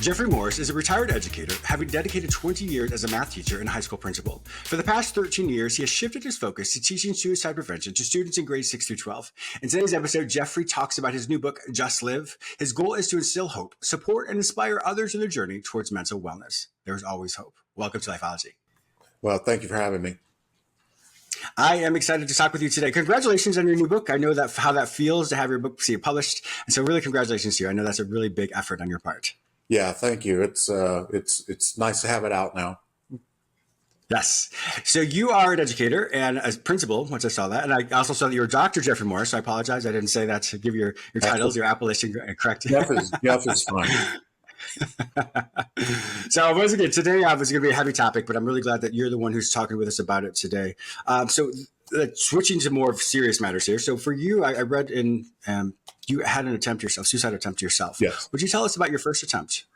Jeffrey Morris is a retired educator, having dedicated 20 years as a math teacher and high school principal. For the past 13 years, he has shifted his focus to teaching suicide prevention to students in grades 6 through 12. In today's episode, Jeffrey talks about his new book, Just Live. His goal is to instill hope, support, and inspire others in their journey towards mental wellness. There's always hope. Welcome to Lifeology. Well, thank you for having me. I am excited to talk with you today. Congratulations on your new book. I know that how that feels to have your book see published. And so really congratulations to you. I know that's a really big effort on your part. Yeah, thank you. It's nice to have it out now. Yes. So you are an educator and a principal, once I saw that. And I also saw that you were Dr. Jeffrey Morris. So I apologize. I didn't say that to give your titles, your appellation correct. Jeff is fine. So once again, today was going to be a heavy topic, but I'm really glad that you're the one who's talking with us about it today. Switching to more serious matters here. So for you, I read in you had an attempt yourself, suicide attempt yourself. Yes. Would you tell us about your first attempt?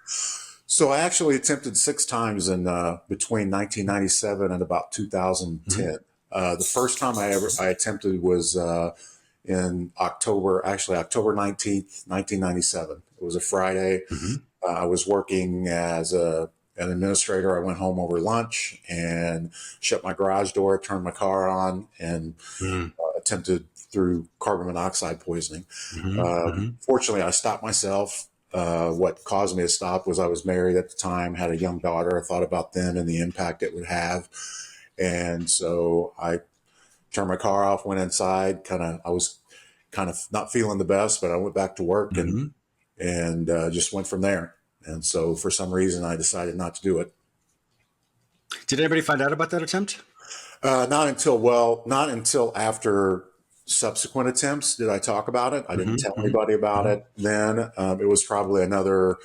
So I actually attempted 6 times in between 1997 and about 2010. Mm-hmm. The first time I attempted was in October 19th, 1997. It was a Friday. Mm-hmm. I was working as an administrator. I went home over lunch and shut my garage door, turned my car on, and attempted through carbon monoxide poisoning. Mm-hmm. Fortunately, I stopped myself. What caused me to stop was I was married at the time, had a young daughter. I thought about them and the impact it would have. And so I turned my car off, went inside, I was kind of not feeling the best, but I went back to work and just went from there. And so for some reason, I decided not to do it. Did anybody find out about that attempt? Not until after subsequent attempts did I talk about it. I didn't tell anybody about it then. It was probably another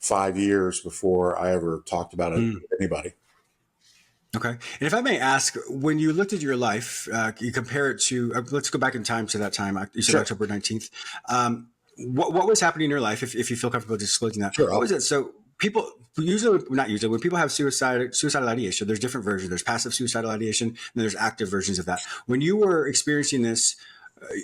5 years before I ever talked about it with anybody. Okay. And if I may ask, when you looked at your life, you compare it to, let's go back in time to that time. You said sure. October 19th. What was happening in your life, if you feel comfortable disclosing that? Sure. What was it? So people when people have suicidal ideation, there's different versions. There's passive suicidal ideation, and there's active versions of that. When you were experiencing this,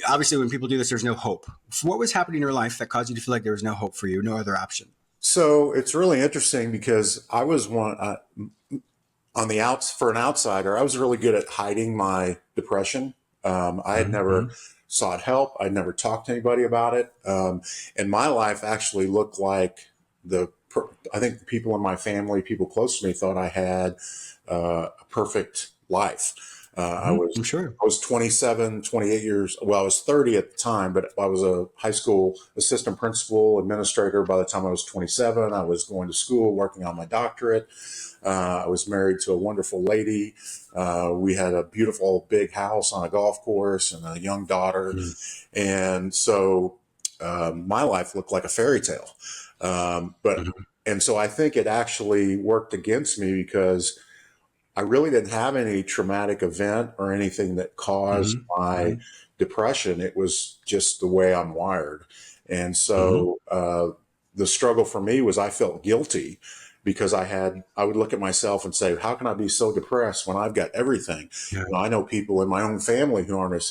obviously when people do this, there's no hope. What was happening in your life that caused you to feel like there was no hope for you, no other option? So it's really interesting because I was one for an outsider. I was really good at hiding my depression. I had never sought help. I'd never talked to anybody about it. And my life actually looked like I think the people in my family, people close to me, thought I had a perfect life. I was 27, 28 years. Well, I was 30 at the time, but I was a high school assistant principal administrator by the time I was 27. I was going to school, working on my doctorate. I was married to a wonderful lady. We had a beautiful big house on a golf course and a young daughter. And so my life looked like a fairy tale. And so I think it actually worked against me because I really didn't have any traumatic event or anything that caused my depression. It was just the way I'm wired. And so the struggle for me was I felt guilty because I would look at myself and say, how can I be so depressed when I've got everything? Yeah. I know people in my own family who aren't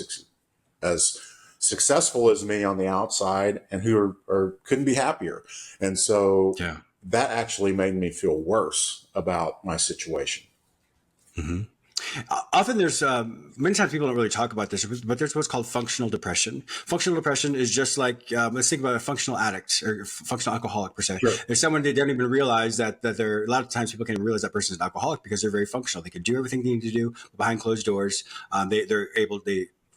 as successful as me on the outside and who couldn't be happier. And so that actually made me feel worse about my situation. Often there's many times people don't really talk about this, but there's what's called functional depression. Functional depression is just like let's think about a functional addict or functional alcoholic per se. Sure. There's someone they don't even realize that they're, a lot of times people can't even realize that person is an alcoholic because they're very functional. They can do everything they need to do behind closed doors. They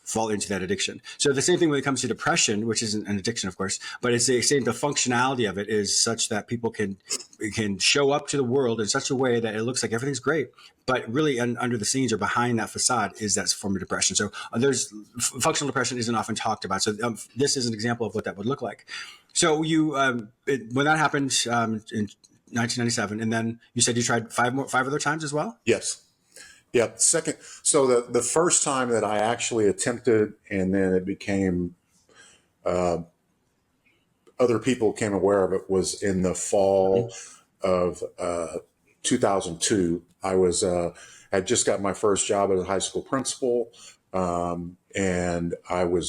fall into that addiction. So the same thing when it comes to depression, which isn't an addiction, of course, but it's the same. The functionality of it is such that people can show up to the world in such a way that it looks like everything's great, but really under the scenes or behind that facade is that form of depression. So functional depression isn't often talked about. So this is an example of what that would look like. So you, when that happened in 1997, and then you said you tried five other times as well? Yes. Yeah. So the first time that I actually attempted, and then it became, other people became aware of it, was in the fall of 2002. I had just got my first job as a high school principal, and I will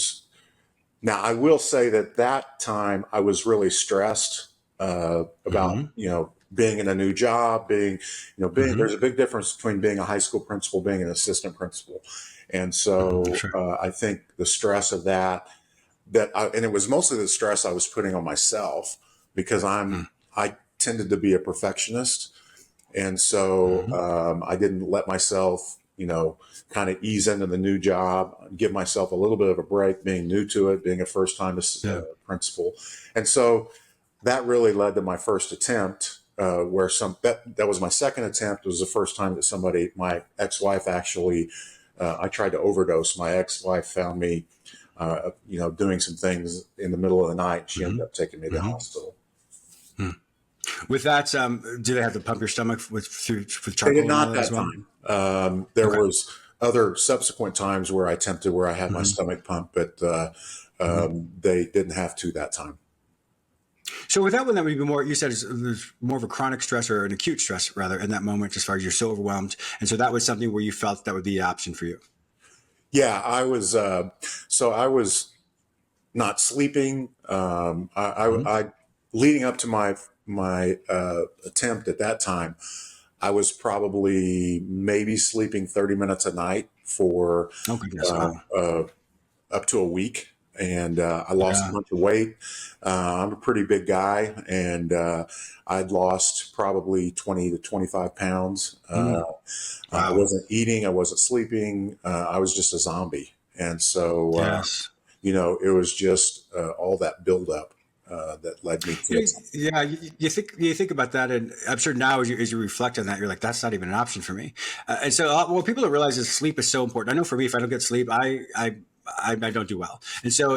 say that time I was really stressed about, being in a new job, Hmm. there's a big difference between being a high school principal, being an assistant principal. And so Sure. I think the stress of and it was mostly the stress I was putting on myself because I tended to be a perfectionist. And so Hmm. I didn't let myself, kind of ease into the new job, give myself a little bit of a break, being new to it, being a first time Yeah. principal. And so that really led to my first attempt, where that was my second attempt. It was the first time that my ex-wife actually, I tried to overdose. My ex-wife found me, doing some things in the middle of the night. She ended Hmm. up taking me to the Hmm. hospital. With that, do they have to pump your stomach with They did charcoal and all not that as that well? time. There Okay. was other subsequent times where where I had my Hmm. stomach pumped, but Hmm. they didn't have to that time. So with that one, that would be more. You said there's more of a chronic stress or an acute stress rather in that moment, as far as you're so overwhelmed, and so that was something where you felt that would be an option for you. Yeah, I was. So I was not sleeping. Hmm. Leading up to my attempt at that time, I was probably maybe sleeping 30 minutes a night for Oh goodness! uh, Wow. uh, up to a week. And I lost a Yeah. bunch of weight. I'm a pretty big guy, and I'd lost probably 20 to 25 pounds. Mm. I Wow. wasn't eating, I wasn't sleeping. I was just a zombie. And so, Yes. it was just all that buildup that led me to it. Yeah, you think about that, and I'm sure now as you reflect on that, you're like, that's not even an option for me. And so, what people don't realize is sleep is so important. I know for me, if I don't get sleep, I don't do well. And so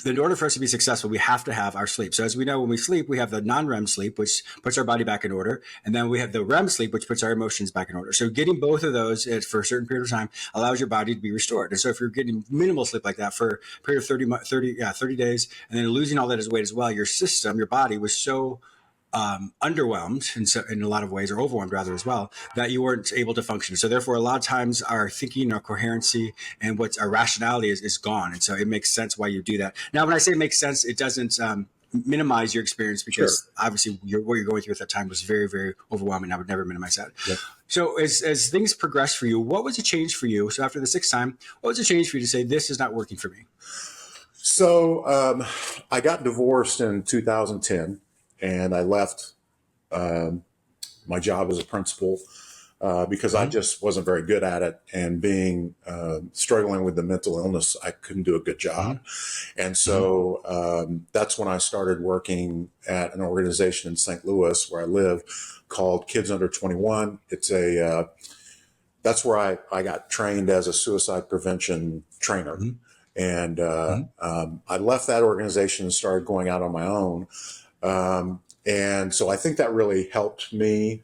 in order for us to be successful, we have to have our sleep. So as we know, when we sleep, we have the non-REM sleep, which puts our body back in order, and then we have the REM sleep, which puts our emotions back in order. So getting both of those for a certain period of time allows your body to be restored. And so if you're getting minimal sleep like that for a period of 30 days, and then losing all that as weight as well, your system, your body was so underwhelmed in a lot of ways, or overwhelmed rather as well, that you weren't able to function. So therefore, a lot of times our thinking, our coherency, and what's our rationality is gone. And so it makes sense why you do that. Now, when I say it makes sense, it doesn't minimize your experience, Sure. because obviously what you're going through at that time was very, very overwhelming. I would never minimize that. Yep. So as things progressed for you, what was a change for you? So after the sixth time, what was a change for you to say, this is not working for me? So I got divorced in 2010, and I left um, my job as a principal because I Mm-hmm. just wasn't very good at it, and being struggling with the mental illness, I couldn't do a good job. And Mm-hmm. so that's when I started working at an organization in St. Louis where I live called Kids Under 21. That's where I got trained as a suicide prevention trainer. Mm-hmm. And Mm-hmm. I left that organization and started going out on my own. And so I think that really helped me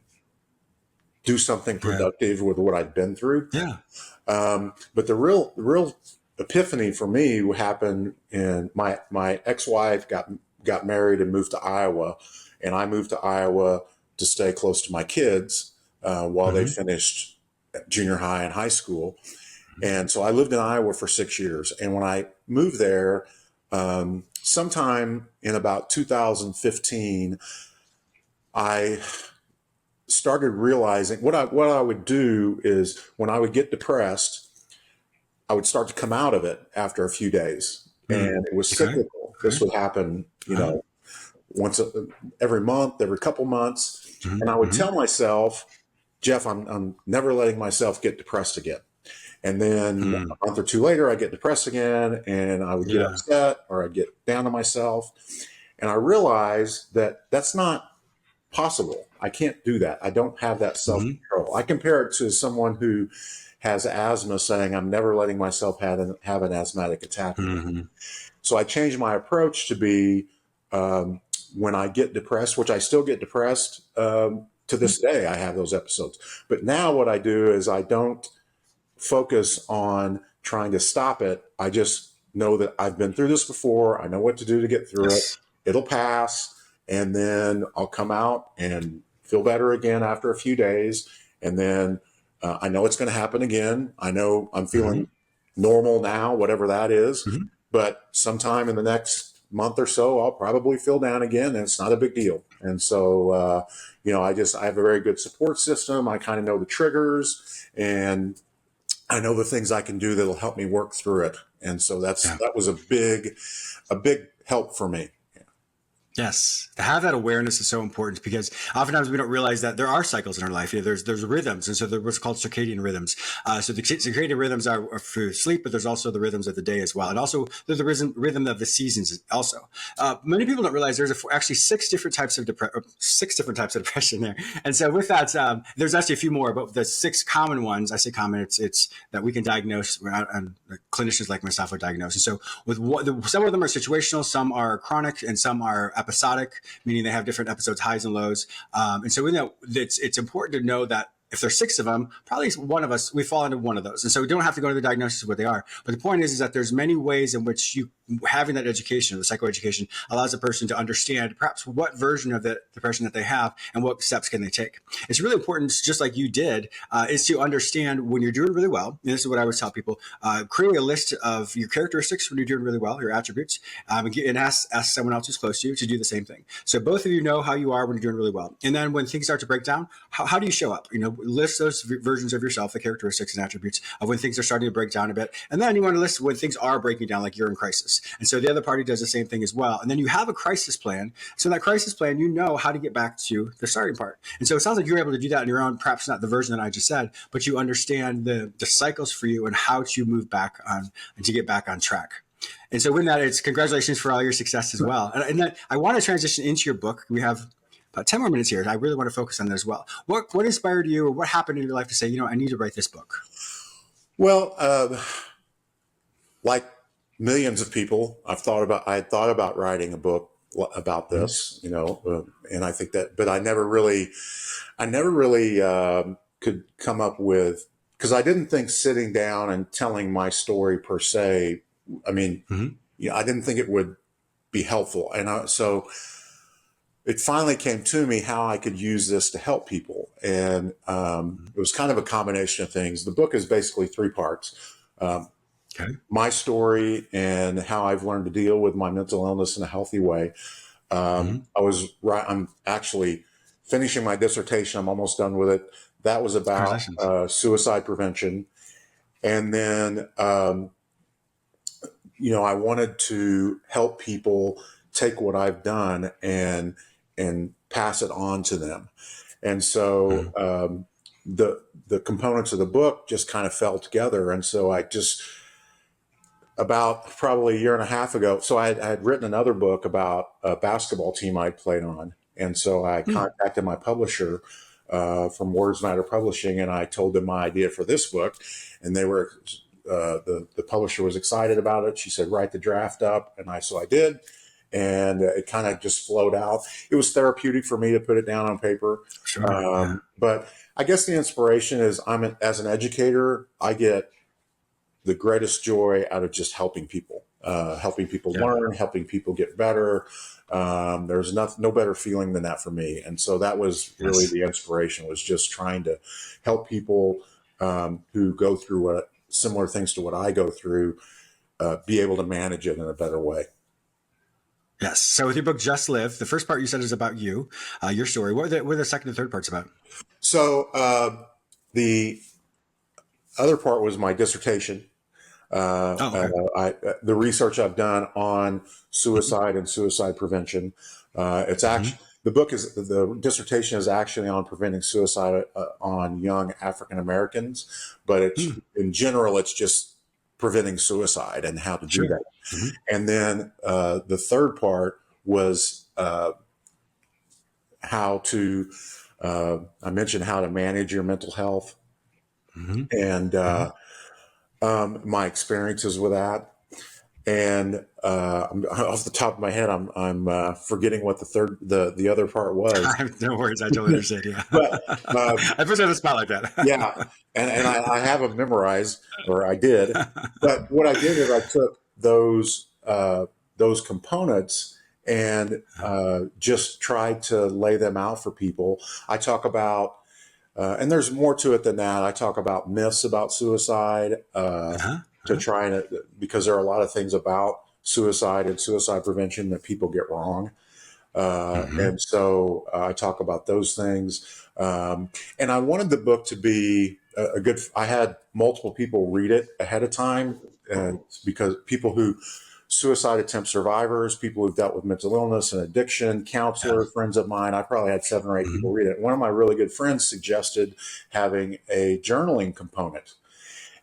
do something Yeah. productive with what I'd been through. Yeah. But the real epiphany for me happened in my ex-wife got married and moved to Iowa, and I moved to Iowa to stay close to my kids while they Mm-hmm. finished junior high and high school. And so I lived in Iowa for 6 years. And when I moved there, sometime in about 2015, I started realizing what I would do is when I would get depressed, I would start to come out of it after a few days, Mm. and it was Okay. cyclical. This Okay. would happen, Uh-huh. once every month, every couple months, and I Mm-hmm. would Mm-hmm. tell myself, Jeff, I'm never letting myself get depressed again. And then Mm. a month or two later, I get depressed again, and I would get Yeah. upset or I'd get down on myself, and I realized that that's not possible. I can't do that. I don't have that self Mm-hmm. control. I compare it to someone who has asthma saying, I'm never letting myself have an asthmatic attack again. Mm-hmm. So I changed my approach to be um, when I get depressed, which I still get depressed to this day, I have those episodes. But now what I do is I don't focus on trying to stop it. I just know that I've been through this before. I know what to do to get through it. Yes. It'll pass. And then I'll come out and feel better again after a few days. And then I know it's going to happen again. I know I'm Mm-hmm. feeling normal now, whatever that is. Mm-hmm. But sometime in the next month or so, I'll probably feel down again, and it's not a big deal. And so, I have a very good support system. I kind of know the triggers, and I know the things I can do that'll help me work through it. And so Yeah. that was a big help for me. Yes, to have that awareness is so important because oftentimes we don't realize that there are cycles in our life. There's rhythms, and so there's what's called circadian rhythms. So the circadian rhythms are for sleep, but there's also the rhythms of the day as well, and also there's the rhythm of the seasons. Also, many people don't realize there's actually six different types of depression there. And so with that, there's actually a few more, but the six common ones. I say common, it's that we can diagnose, and clinicians like myself are diagnosed. And so some of them are situational, some are chronic, and some are episodic, meaning they have different episodes, highs and lows. And so we know it's important to know that if there's six of them, probably one of us, we fall into one of those. And so we don't have to go into the diagnosis of what they are. But the point is that there's many ways in which having that education, the psychoeducation, allows a person to understand perhaps what version of the depression that they have and what steps can they take. It's really important, just like you did, is to understand when you're doing really well. And this is what I always tell people, create a list of your characteristics when you're doing really well, your attributes, and ask someone else who's close to you to do the same thing. So both of you know how you are when you're doing really well. And then when things start to break down, how do you show up? List those versions of yourself, the characteristics and attributes of when things are starting to break down a bit. And then you want to list when things are breaking down, like you're in crisis. And so the other party does the same thing as well. And then you have a crisis plan. So in that crisis plan, you know how to get back to the starting part. And so it sounds like you're able to do that on your own, perhaps not the version that I just said, but you understand the cycles for you and how to move back on and to get back on track. And so with that, it's congratulations for all your success as well. And then I want to transition into your book. We have about 10 more minutes here. I really want to focus on that as well. What inspired you, or what happened in your life to say, I need to write this book? Well, like millions of people, I had thought about writing a book about this, and I think that, but I never really could come up with, because I didn't think sitting down and telling my story per se, I didn't think it would be helpful. And so it finally came to me how I could use this to help people. And it was kind of a combination of things. The book is basically three parts. Okay. My story and how I've learned to deal with my mental illness in a healthy way. I'm actually finishing my dissertation. I'm almost done with it. That was about suicide prevention. And then, I wanted to help people take what I've done and pass it on to them. And so the components of the book just kind of fell together. And so about probably a year and a half ago, so I had written another book about a basketball team I played on. And so I contacted my publisher from Words Matter Publishing, and I told them my idea for this book. And they were, the publisher was excited about it. She said, write the draft up. And so I did. And it kind of just flowed out. It was therapeutic for me to put it down on paper. Sure. But I guess the inspiration is as an educator, I get the greatest joy out of just helping people learn, helping people get better. There's no better feeling than that for me. And so that was really the inspiration, was just trying to help people who go through similar things to what I go through, be able to manage it in a better way. Yes. So with your book, Just Live, the first part you said is about you, your story. What are the second and third parts about? So the other part was my dissertation. The research I've done on suicide and suicide prevention. It's actually, the dissertation is actually on preventing suicide on young African Americans, but in general, it's just preventing suicide and how to do that. Mm-hmm. And then the third part was how to, I mentioned how to manage your mental health and my experiences with that. And off the top of my head, I'm forgetting what the other part was. No worries, I totally understand. Yeah, but I put you on the spot like that. Yeah, and I have them memorized, or I did. But what I did is I took those components and just tried to lay them out for people. I talk about, and there's more to it than that. I talk about myths about suicide to try and, because there are a lot of things about suicide and suicide prevention that people get wrong. And so I talk about those things. And I wanted the book to be a good, I had multiple people read it ahead of time, because people who, suicide attempt survivors, people who've dealt with mental illness and addiction, counselors, friends of mine, I probably had 7 or 8 people read it. One of my really good friends suggested having a journaling component.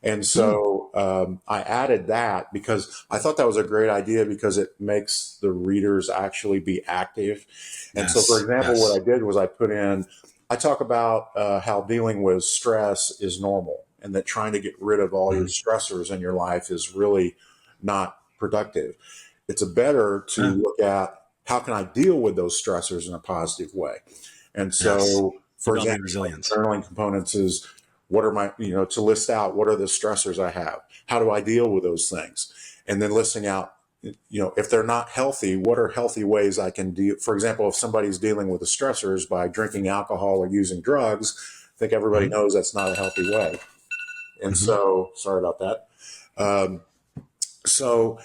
And so I added that because I thought that was a great idea, because it makes the readers actually be active. And so, for example, what I did was I talk about how dealing with stress is normal, and that trying to get rid of all your stressors in your life is really not productive. It's better to look at how can I deal with those stressors in a positive way. And so, for example, resilience. journaling components is, what are my, to list out what are the stressors I have? How do I deal with those things? And then listing out, if they're not healthy, what are healthy ways I can deal? For example, if somebody's dealing with the stressors by drinking alcohol or using drugs, I think everybody knows that's not a healthy way. And so, sorry about that. So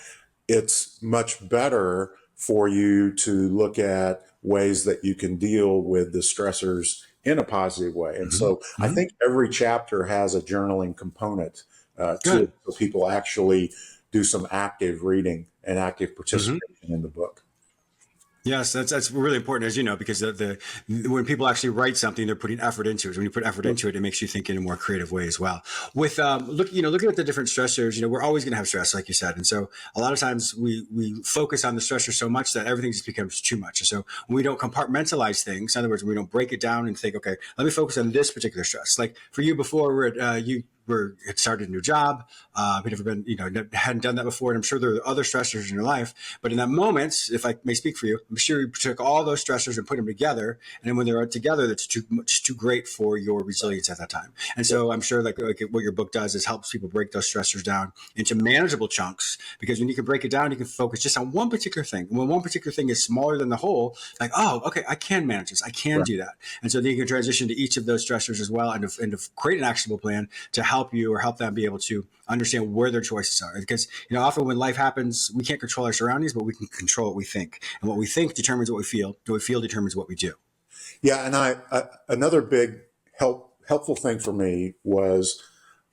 it's much better for you to look at ways that you can deal with the stressors in a positive way. And so I think every chapter has a journaling component to it, so people actually do some active reading and active participation in the book. Yes, that's really important, as you know, because when people actually write something, they're putting effort into it. When you put effort into it, it makes you think in a more creative way as well. With looking at the different stressors, we're always going to have stress, like you said, and so a lot of times we focus on the stressor so much that everything just becomes too much. And so when we don't compartmentalize things, in other words, we don't break it down and think, okay, let me focus on this particular stress. Like for you before, you had started a new job, had never been, hadn't done that before. And I'm sure there are other stressors in your life, but in that moment, if I may speak for you, I'm sure you took all those stressors and put them together. And then when they're together, that's just too great for your resilience at that time. And so I'm sure like what your book does is helps people break those stressors down into manageable chunks, because when you can break it down, you can focus just on one particular thing. And when one particular thing is smaller than the whole, like, oh, okay, I can manage this. I can do that. And so then you can transition to each of those stressors as well, and to create an actionable plan to help you or help them be able to understand where their choices are. Because, often when life happens, we can't control our surroundings, but we can control what we think. And what we think determines what we feel. What we feel determines what we do. Yeah. And another big helpful thing for me was,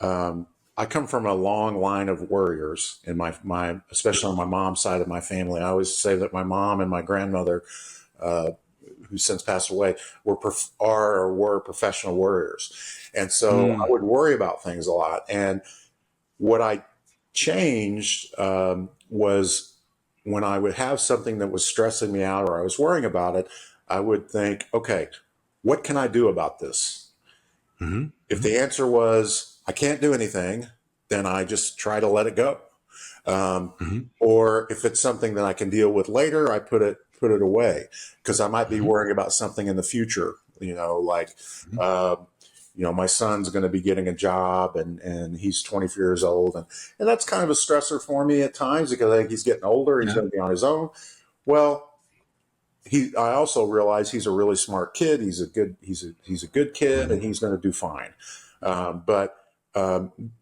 I come from a long line of warriors in my especially on my mom's side of my family. I always say that my mom and my grandmother, who since passed away, were professional warriors. And so I would worry about things a lot. And what I changed was, when I would have something that was stressing me out or I was worrying about it, I would think, okay, what can I do about this? If the answer was, I can't do anything, then I just try to let it go. Or if it's something that I can deal with later, I put it away, because I might be worrying about something in the future, my son's going to be getting a job and he's 24 years old. And that's kind of a stressor for me at times, because I think he's getting older. He's going to be on his own. Well, I also realize he's a really smart kid. He's a good kid, and he's going to do fine.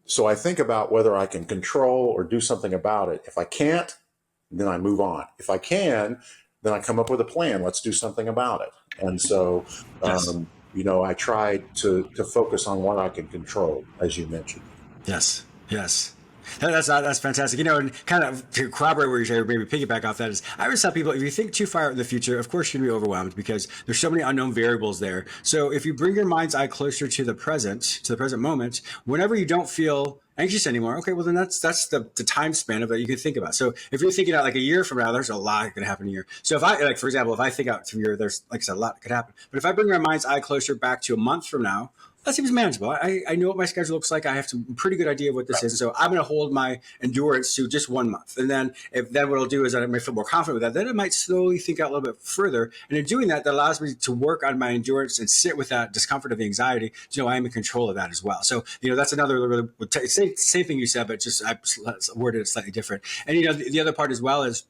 So I think about whether I can control or do something about it. If I can't, then I move on. If I can, then I come up with a plan. Let's do something about it. And so, I try to focus on what I can control, as you mentioned. Yes. That's fantastic. And kind of to corroborate what you're saying, or maybe piggyback off that, is I always tell people, if you think too far out in the future, of course you're going to be overwhelmed, because there's so many unknown variables there. So if you bring your mind's eye closer to the present moment, whenever you don't feel anxious anymore, okay, well then that's the time span of that you can think about. So if you're thinking out like a year from now, there's a lot that could happen in a year. So if I, like, for example, if I think out to a year, there's, like I said, a lot that could happen. But if I bring my mind's eye closer back to a month from now, that seems manageable. I know what my schedule looks like. I have some pretty good idea of what this is. So I'm going to hold my endurance to just 1 month. And then what it'll do is I might feel more confident with that. Then I might slowly think out a little bit further. And in doing that, that allows me to work on my endurance and sit with that discomfort of the anxiety to know I am in control of that as well. So, that's another really, same thing you said, but just I worded it slightly different. And, the other part as well is,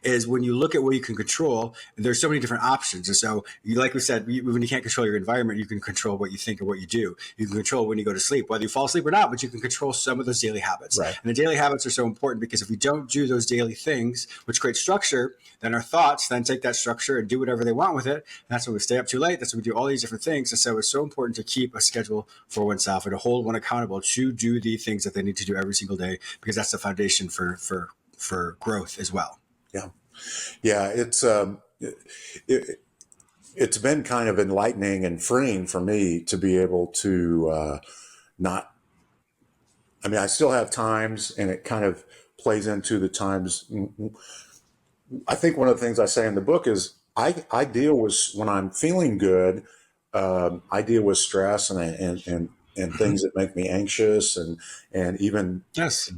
is when you look at what you can control, there's so many different options. And so, like we said, when you can't control your environment, you can control what you think or what you do. You can control when you go to sleep, whether you fall asleep or not, but you can control some of those daily habits. Right. And the daily habits are so important because if we don't do those daily things, which create structure, then our thoughts then take that structure and do whatever they want with it. And that's when we stay up too late. That's when we do all these different things. And so it's so important to keep a schedule for oneself and to hold one accountable to do the things that they need to do every single day, because that's the foundation for growth as well. Yeah. Yeah. It's been kind of enlightening and freeing for me to be able to not, I mean, I still have times, and it kind of plays into the times. I think one of the things I say in the book is I deal with, when I'm feeling good, I deal with stress and things that make me anxious and even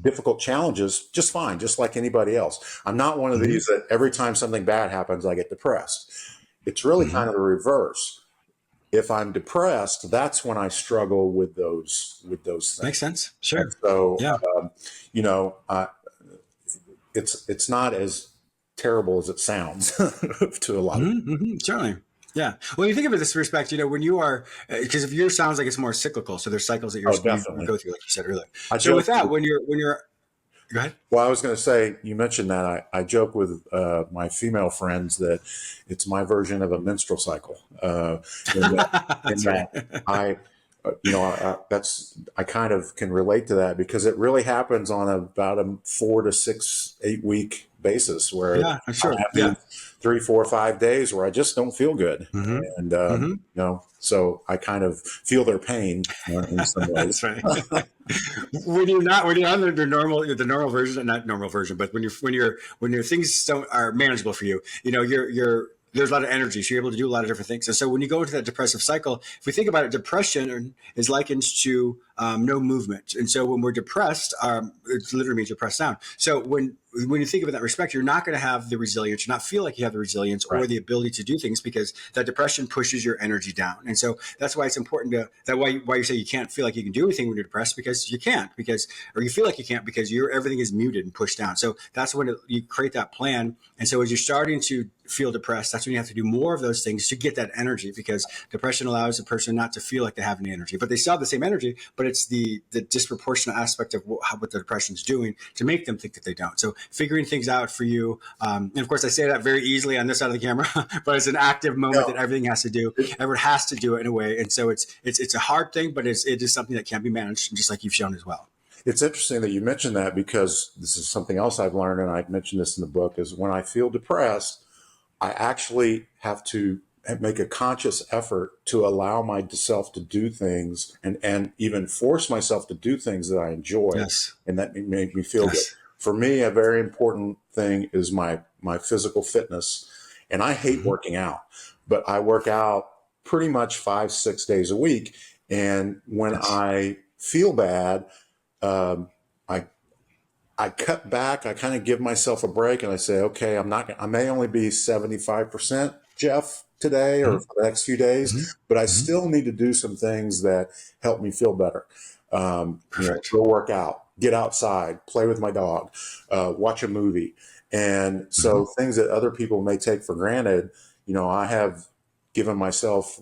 difficult challenges just fine, just like anybody else. I'm not one of these that every time something bad happens, I get depressed. It's really kind of the reverse. If I'm depressed, that's when I struggle with those things. Makes sense. Sure. And so, you know, it's not as terrible as it sounds to a lot of people. Certainly. Yeah. Well, you think of it this respect, you know, when you are, because if yours sounds like it's more cyclical, so there's cycles that you go through, like you said earlier. So with that, when you're, go ahead. Well, I was going to say, you mentioned that I joke with my female friends that it's my version of a menstrual cycle. I kind of can relate to that because it really happens on about a 4 to 6, 8 week basis where I have 3, 4, 5 days where I just don't feel good. And, you know, so I kind of feel their pain in some ways. That's right. when you're on the normal version, not normal version, but when your things are manageable for you, you know, there's a lot of energy, so you're able to do a lot of different things. And so when you go into that depressive cycle, if we think about it, depression is likened to no movement. And so when we're depressed, it literally means you're pressed down. So when you think of it in that respect, you're not going to have the resilience, you're not feel like you have the resilience or the ability to do things because that depression pushes your energy down. And so that's why it's important why you say you can't feel like you can do anything when you're depressed, because you can't, or you feel like you can't because everything is muted and pushed down. So that's when you create that plan. And so as you're starting to feel depressed, that's when you have to do more of those things to get that energy, because depression allows a person not to feel like they have any energy, but they still have the same energy, but it's the disproportionate aspect of what the depression is doing to make them think that they don't. So figuring things out for you. And of course I say that very easily on this side of the camera, but it's an active moment that everything has to do. Everyone has to do it in a way. And so it's a hard thing, but it is something that can be managed, just like you've shown as well. It's interesting that you mentioned that, because this is something else I've learned, and I mentioned this in the book, is when I feel depressed, I actually have to make a conscious effort to allow myself to do things and even force myself to do things that I enjoy and that make me feel good. For me, a very important thing is my physical fitness. And I hate working out, but I work out pretty much 5-6 days a week. And when I feel bad, I cut back, I kind of give myself a break, and I say, okay, I may only be 75% Jeff today or for the next few days, but I still need to do some things that help me feel better. You know, go work out, get outside, play with my dog, watch a movie. And so things that other people may take for granted, you know, I have given myself,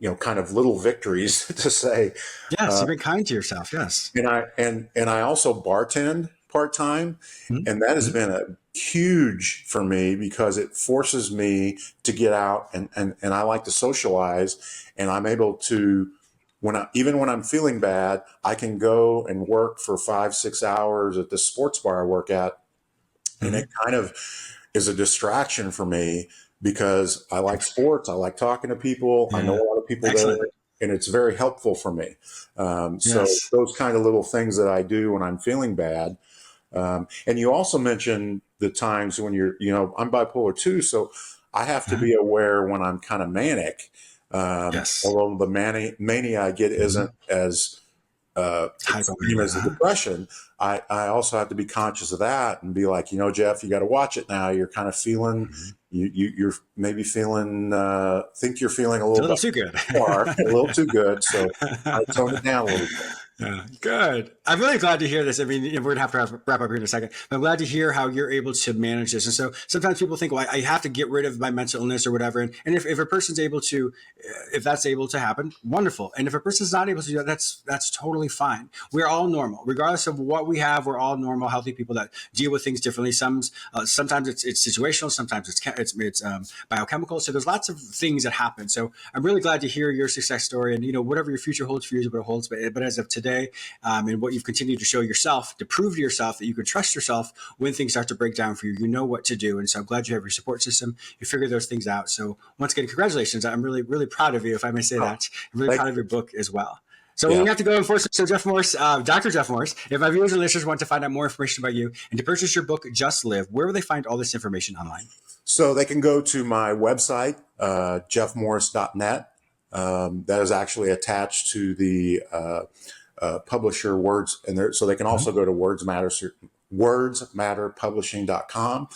you know, kind of little victories to say, yes, you've been kind to yourself. Yes. And I also bartend part-time, and that has been a huge for me because it forces me to get out and I like to socialize, and I'm able to, even when I'm feeling bad, I can go and work for 5-6 hours at the sports bar I work at. And it kind of is a distraction for me because I like sports. I like talking to people. I know a lot of people there, and it's very helpful for me. So those kind of little things that I do when I'm feeling bad. And you also mentioned the times when I'm bipolar too. So I have to be aware when I'm kind of manic. Although the mania I get isn't as extreme as the depression, I also have to be conscious of that and be like, Jeff, you got to watch it now. You're kind of feeling, you're maybe feeling, think you're feeling a little too good, a little too good. So I tone it down a little bit. Yeah, good. I'm really glad to hear this. I mean, we're gonna have to wrap up here in a second. But I'm glad to hear how you're able to manage this. And so sometimes people think, well, I have to get rid of my mental illness or whatever. And if a person's able to, if that's able to happen, wonderful. And if a person's not able to do that, that's totally fine. We're all normal, regardless of what we have. We're all normal, healthy people that deal with things differently. Sometimes it's situational, sometimes it's biochemical. So there's lots of things that happen. So I'm really glad to hear your success story, and whatever your future holds for you is what it holds. But as of today, and what you've continued to show yourself to prove to yourself that you can trust yourself when things start to break down for you. You know what to do. And so I'm glad you have your support system. You figure those things out. So once again, congratulations. I'm really, really proud of you, if I may say that. I'm really proud of your book as well. So we have to go enforce it. So Jeff Morris, Dr. Jeff Morris, if my viewers and listeners want to find out more information about you and to purchase your book, Just Live, where will they find all this information online? So they can go to my website, jeffmorris.net. That is actually attached to the publisher Words, and so they can also go to wordsmatterpublishing.com.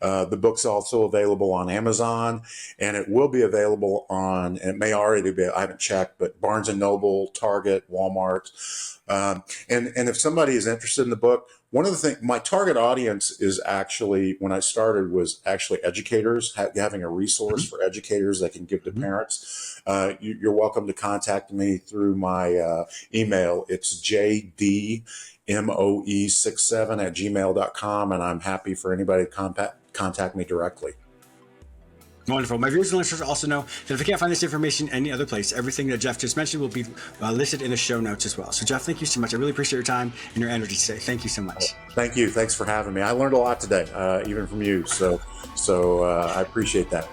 The book's also available on Amazon, and it will be available on, and it may already be, I haven't checked, but Barnes & Noble, Target, Walmart. And if somebody is interested in the book, one of the things, my target audience is actually, when I started, was actually educators, having a resource for educators that can give to parents. You're welcome to contact me through my email. It's jdmoe67@gmail.com, and I'm happy for anybody to contact me directly. Wonderful. My viewers and listeners also know that if they can't find this information any other place, everything that Jeff just mentioned will be listed in the show notes as well. So Jeff, thank you so much. I really appreciate your time and your energy today. Thank you so much. Thank you. Thanks for having me. I learned a lot today, even from you. So I appreciate that.